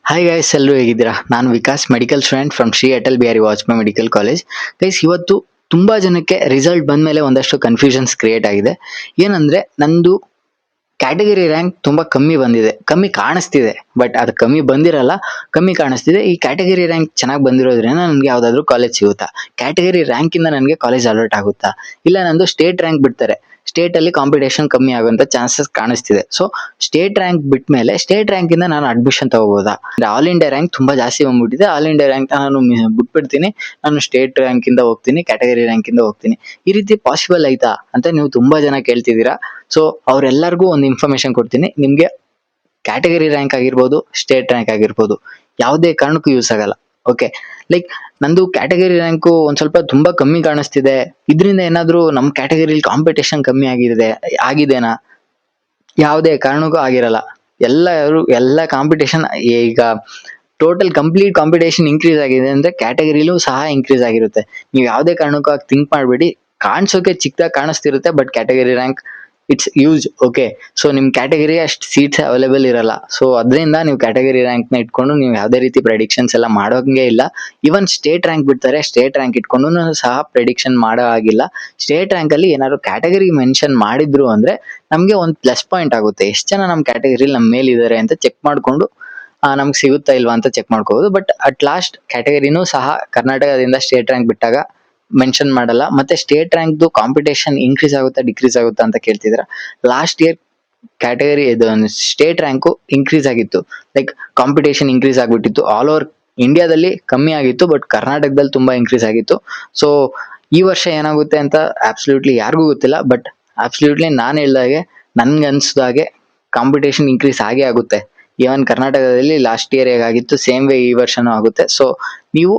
Hi guys, ಎಲ್ಲರೂ ಹೇಗಿದ್ದೀರಾ? ನಾನು Vikas, medical student from Shri Atal Bihari Vajpayee medical college. Guys, ಇವತ್ತು ತುಂಬಾ ಜನಕ್ಕೆ ರಿಸಲ್ಟ್ ಬಂದ್ಮೇಲೆ ಒಂದಷ್ಟು ಕನ್ಫ್ಯೂಷನ್ಸ್ ಕ್ರಿಯೇಟ್ ಆಗಿದೆ. ಏನಂದ್ರೆ, ನಂದು ಕ್ಯಾಟಗರಿ ರ್ಯಾಂಕ್ ತುಂಬಾ ಕಮ್ಮಿ ಬಂದಿದೆ, ಕಮ್ಮಿ ಕಾಣಿಸ್ತಿದೆ, ಬಟ್ ಅದು ಕಮ್ಮಿ ಬಂದಿರಲ್ಲ, ಕಮ್ಮಿ ಕಾಣಿಸ್ತಿದೆ. ಈ ಕ್ಯಾಟಗರಿ ರ್ಯಾಂಕ್ ಚೆನ್ನಾಗಿ ಬಂದಿರೋದ್ರಿಂದ ನನಗೆ ಯಾವ್ದಾದ್ರು ಕಾಲೇಜ್ ಸಿಗುತ್ತಾ? ಕ್ಯಾಟಗರಿ ರ್ಯಾಂಕ್ ಇಂದ ನನಗೆ ಕಾಲೇಜ್ ಅಲರ್ಟ್ ಆಗುತ್ತಾ? ಇಲ್ಲ ನಂದು ಸ್ಟೇಟ್ ರ್ಯಾಂಕ್ ಬಿಡ್ತಾರೆ, ಸ್ಟೇಟ್ ಅಲ್ಲಿ ಕಾಂಪಿಟೇಷನ್ ಕಮ್ಮಿ ಆಗುವಂತ ಚಾನ್ಸಸ್ ಕಾಣಿಸ್ತಿದೆ. ಸೊ ಸ್ಟೇಟ್ ರ್ಯಾಂಕ್ ಬಿಟ್ಟ ಮೇಲೆ ಸ್ಟೇಟ್ ರ್ಯಾಂಕ್ ಇಂದ ನಾನು ಅಡ್ಮಿಷನ್ ತಗೋಬಹುದಾ? ಆಲ್ ಇಂಡಿಯಾ ರ್ಯಾಂಕ್ ತುಂಬಾ ಜಾಸ್ತಿ ಬಂದ್ಬಿಟ್ಟಿದೆ, ಆಲ್ ಇಂಡಿಯಾ ರ್ಯಾಂಕ್ ನಾನು ಬಿಟ್ಬಿಡ್ತೀನಿ, ನಾನು ಸ್ಟೇಟ್ ರ್ಯಾಂಕ್ ಇಂದ ಹೋಗ್ತೀನಿ, ಕ್ಯಾಟಗರಿ ರ್ಯಾಂಕ್ ಇಂದ ಹೋಗ್ತೀನಿ. ಈ ರೀತಿ ಪಾಸಿಬಲ್ ಆಯ್ತಾ ಅಂತ ನೀವು ತುಂಬಾ ಜನ ಕೇಳ್ತಿದ್ದೀರಾ. ಸೊ ಅವ್ರೆಲ್ಲರಿಗೂ ಒಂದು ಇನ್ಫಾರ್ಮೇಶನ್ ಕೊಡ್ತೀನಿ. ನಿಮ್ಗೆ ಕ್ಯಾಟಗರಿ ರ್ಯಾಂಕ್ ಆಗಿರ್ಬೋದು, ಸ್ಟೇಟ್ ರ್ಯಾಂಕ್ ಆಗಿರ್ಬೋದು, ಯಾವುದೇ ಕಾರಣಕ್ಕೂ ಯೂಸ್ ಆಗಲ್ಲ. ಓಕೆ, ಲೈಕ್ ನಂದು ಕ್ಯಾಟಗರಿ ರ್ಯಾಂಕು ಒಂದ್ ಸ್ವಲ್ಪ ತುಂಬಾ ಕಮ್ಮಿ ಕಾಣಿಸ್ತಿದೆ, ಇದರಿಂದ ಏನಾದ್ರೂ ನಮ್ ಕ್ಯಾಟಗರಿಲಿ ಕಾಂಪಿಟೇಷನ್ ಕಮ್ಮಿ ಆಗಿದೆನಾ? ಯಾವುದೇ ಕಾರಣಕ್ಕೂ ಆಗಿರಲ್ಲ. ಎಲ್ಲ ಕಾಂಪಿಟೇಷನ್ ಈಗ ಟೋಟಲ್ ಕಂಪ್ಲೀಟ್ ಕಾಂಪಿಟೇಷನ್ ಇನ್ಕ್ರೀಸ್ ಆಗಿದೆ ಅಂದ್ರೆ ಕ್ಯಾಟಗರಿಲೂ ಸಹ ಇನ್ಕ್ರೀಸ್ ಆಗಿರುತ್ತೆ. ನೀವು ಯಾವುದೇ ಕಾರಣಕ್ಕೂ ಥಿಂಕ್ ಮಾಡಬೇಡಿ. ಕಾಣಿಸೋಕೆ ಚಿಕ್ಕದಾಗಿ ಕಾಣಿಸ್ತಿರುತ್ತೆ, but category rank it's use. Okay, so ನಿಮ್ ಕ್ಯಾಟಗರಿ ಅಷ್ಟು ಸೀಟ್ಸ್ ಅವೈಲೇಬಲ್ ಇರಲ್ಲ. ಸೊ ಅದರಿಂದ ನೀವು ಕ್ಯಾಟಗರಿ ರ್ಯಾಂಕ್ ನ ಇಟ್ಕೊಂಡು ನೀವು ಯಾವುದೇ ರೀತಿ ಪ್ರೆಡಿಕ್ಷನ್ಸ್ ಎಲ್ಲ ಮಾಡೋಂಗೆ ಇಲ್ಲ. ಇವನ್ ಸ್ಟೇಟ್ ರ್ಯಾಂಕ್ ಬಿಡ್ತಾರೆ, ಸ್ಟೇಟ್ ರ್ಯಾಂಕ್ ಇಟ್ಕೊಂಡು ಸಹ ಪ್ರೆಡಿಕ್ಷನ್ ಮಾಡೋ ಆಗಿಲ್ಲ. ಸ್ಟೇಟ್ ರ್ಯಾಂಕ್ ಅಲ್ಲಿ ಏನಾದ್ರು ಕ್ಯಾಟಗರಿ ಮೆನ್ಷನ್ ಮಾಡಿದ್ರು ಅಂದ್ರೆ ನಮ್ಗೆ ಒಂದು ಪ್ಲಸ್ ಪಾಯಿಂಟ್ ಆಗುತ್ತೆ. ಎಷ್ಟು ಜನ ನಮ್ಮ ಕ್ಯಾಟಗರಿಲಿ ನಮ್ಮ ಮೇಲಿದ್ದಾರೆ ಅಂತ ಚೆಕ್ ಮಾಡ್ಕೊಂಡು ನಮ್ಗೆ ಸಿಗುತ್ತಾ ಇಲ್ವಾ ಅಂತ ಚೆಕ್ ಮಾಡ್ಕೋಬಹುದು. ಬಟ್ ಅಟ್ ಲಾಸ್ಟ್ ಕ್ಯಾಟಗರಿನೂ ಸಹ ಕರ್ನಾಟಕದಿಂದ ಸ್ಟೇಟ್ ರ್ಯಾಂಕ್ ಬಿಟ್ಟಾಗ ಮೆನ್ಷನ್ ಮಾಡಲ್ಲ. ಮತ್ತೆ ಸ್ಟೇಟ್ ರ್ಯಾಂಕ್ ಇಂಕ್ರೀಸ್ ಆಗುತ್ತಾ ಡಿಕ್ರೀಸ್ ಆಗುತ್ತಾ ಅಂತ ಕೇಳ್ತಿದ್ರ. Last year category state rank increase ಆಗಿತ್ತು, ಲೈಕ್ ಕಾಂಪಿಟೇಷನ್ ಇನ್ಕ್ರೀಸ್ ಆಗ್ಬಿಟ್ಟಿತ್ತು. ಆಲ್ ಓವರ್ ಇಂಡಿಯಾದಲ್ಲಿ ಕಮ್ಮಿ ಆಗಿತ್ತು, ಬಟ್ ಕರ್ನಾಟಕದಲ್ಲಿ ತುಂಬಾ ಇನ್ಕ್ರೀಸ್ ಆಗಿತ್ತು. ಸೊ ಈ ವರ್ಷ ಏನಾಗುತ್ತೆ ಅಂತ ಅಬ್ಸಲ್ಯೂಟ್ಲಿ ಯಾರಿಗೂ ಗೊತ್ತಿಲ್ಲ. ಬಟ್ ಅಬ್ಸಲ್ಯೂಟ್ಲಿ ನಾನು ಹೇಳ್ದಾಗೆ, ನನ್ಗೆ ಅನ್ಸ್ದಾಗೆ ಕಾಂಪಿಟೇಷನ್ ಇನ್ಕ್ರೀಸ್ ಆಗೇ ಆಗುತ್ತೆ. ಈವನ್ ಕರ್ನಾಟಕದಲ್ಲಿ ಲಾಸ್ಟ್ ಇಯರ್ ಹೇಗಾಗಿತ್ತು ಸೇಮ್ ವೇ ಈ ವರ್ಷನೂ ಆಗುತ್ತೆ. ಸೊ ನೀವು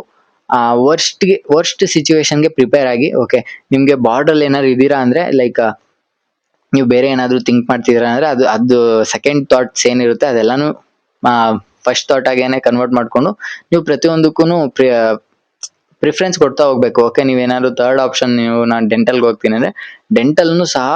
ವರ್ಸ್ಟ್ ಸಿಚುವೇಶನ್ಗೆ ಪ್ರಿಪೇರ್ ಆಗಿ. ಓಕೆ, ನಿಮ್ಗೆ ಬಾರ್ಡರ್ ಏನಾದ್ರು ಇದೀರಾ ಅಂದ್ರೆ, ಲೈಕ್ ನೀವು ಬೇರೆ ಏನಾದ್ರು ಥಿಂಕ್ ಮಾಡ್ತಿದ್ದೀರಾ ಅಂದ್ರೆ ಅದು ಸೆಕೆಂಡ್ ಥಾಟ್ಸ್ ಏನಿರುತ್ತೆ ಅದೆಲ್ಲಾನು ಫಸ್ಟ್ ಥಾಟ್ ಆಗೇನೆ ಕನ್ವರ್ಟ್ ಮಾಡ್ಕೊಂಡು ನೀವು ಪ್ರತಿಯೊಂದಕ್ಕೂ ಪ್ರಿಫರೆನ್ಸ್ ಕೊಡ್ತಾ ಹೋಗ್ಬೇಕು. ಓಕೆ, ನೀವೇನಾದ್ರು ಥರ್ಡ್ ಆಪ್ಷನ್, ನಾನು ಡೆಂಟಲ್ಗೆ ಹೋಗ್ತೀನಿ ಅಂದ್ರೆ ಡೆಂಟಲ್ನು ಸಹ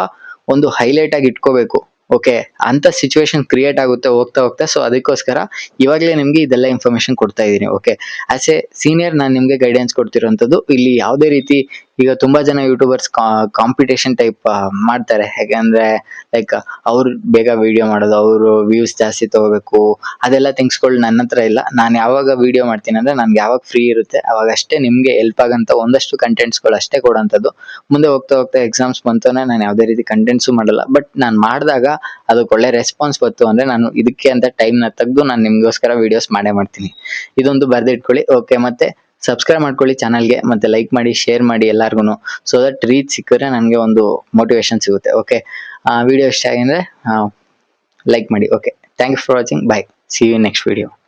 ಒಂದು ಹೈಲೈಟ್ ಆಗಿ ಇಟ್ಕೋಬೇಕು. ಓಕೆ, ಅಂತ ಸಿಚುವೇಶನ್ ಕ್ರಿಯೇಟ್ ಆಗುತ್ತೆ ಹೋಗ್ತಾ ಹೋಗ್ತಾ. ಸೊ ಅದಕ್ಕೋಸ್ಕರ ಇವಾಗಲೇ ನಿಮ್ಗೆ ಇದೆಲ್ಲ ಇನ್ಫಾರ್ಮೇಶನ್ ಕೊಡ್ತಾ ಇದ್ದೀನಿ. ಓಕೆ, ಆಸ್ ಎ ಸೀನಿಯರ್ ನಾನು ನಿಮ್ಗೆ ಗೈಡೆನ್ಸ್ ಕೊಡ್ತಿರೋಂಥದ್ದು. ಇಲ್ಲಿ ಯಾವುದೇ ರೀತಿ ಈಗ ತುಂಬಾ ಜನ ಯೂಟ್ಯೂಬರ್ಸ್ ಕಾಂಪಿಟೇಷನ್ ಟೈಪ್ ಮಾಡ್ತಾರೆ. ಯಾಕಂದ್ರೆ ಲೈಕ್ ಅವ್ರು ಬೇಗ ವಿಡಿಯೋ ಮಾಡೋದು, ಅವರು ವ್ಯೂಸ್ ಜಾಸ್ತಿ ತಗೋಬೇಕು, ಅದೆಲ್ಲ ಥಿಂಗ್ಸ್ಗಳು ನನ್ನ ಹತ್ರ ಇಲ್ಲ. ನಾನು ಯಾವಾಗ ವಿಡಿಯೋ ಮಾಡ್ತೀನಿ ಅಂದ್ರೆ ನನ್ಗೆ ಯಾವಾಗ ಫ್ರೀ ಇರುತ್ತೆ ಅವಾಗ ಅಷ್ಟೇ ನಿಮ್ಗೆ ಹೆಲ್ಪ್ ಆಗಂತ ಒಂದಷ್ಟು ಕಂಟೆಂಟ್ಸ್ಗಳು ಅಷ್ಟೇ ಕೊಡೋಂಥದ್ದು. ಮುಂದೆ ಹೋಗ್ತಾ ಹೋಗ್ತಾ ಎಕ್ಸಾಮ್ಸ್ ಬಂತೋನೆ ನಾನು ಯಾವುದೇ ರೀತಿ ಕಂಟೆಂಟ್ಸು ಮಾಡಲ್ಲ. ಬಟ್ ನಾನು ಮಾಡಿದಾಗ ಅದಕ್ಕೆ ಒಳ್ಳೆ ರೆಸ್ಪಾನ್ಸ್ ಬಂತು ಅಂದ್ರೆ ನಾನು ಇದಕ್ಕೆ ಅಂತ ಟೈಮ್ನ ತೆಗೆದು ನಾನು ನಿಮ್ಗೋಸ್ಕರ ವಿಡಿಯೋಸ್ ಮಾಡೇ ಮಾಡ್ತೀನಿ. ಇದೊಂದು ಬರ್ದಿಟ್ಕೊಳ್ಳಿ. ಓಕೆ, ಮತ್ತೆ ಸಬ್ಸ್ಕ್ರೈಬ್ ಮಾಡ್ಕೊಳ್ಳಿ ಚಾನಲ್ಗೆ, ಮತ್ತೆ ಲೈಕ್ ಮಾಡಿ, ಶೇರ್ ಮಾಡಿ ಎಲ್ಲಾರ್ಗು. ಸೊ ದಟ್ ರೀಚ್ ಸಿಕ್ಕಿದ್ರೆ ನನಗೆ ಒಂದು ಮೋಟಿವೇಶನ್ ಸಿಗುತ್ತೆ. ಓಕೆ, ವಿಡಿಯೋ ಇಷ್ಟ ಆಗಿದ್ರೆ ಲೈಕ್ ಮಾಡಿ. Okay, thank you for watching. Bye, see you next video.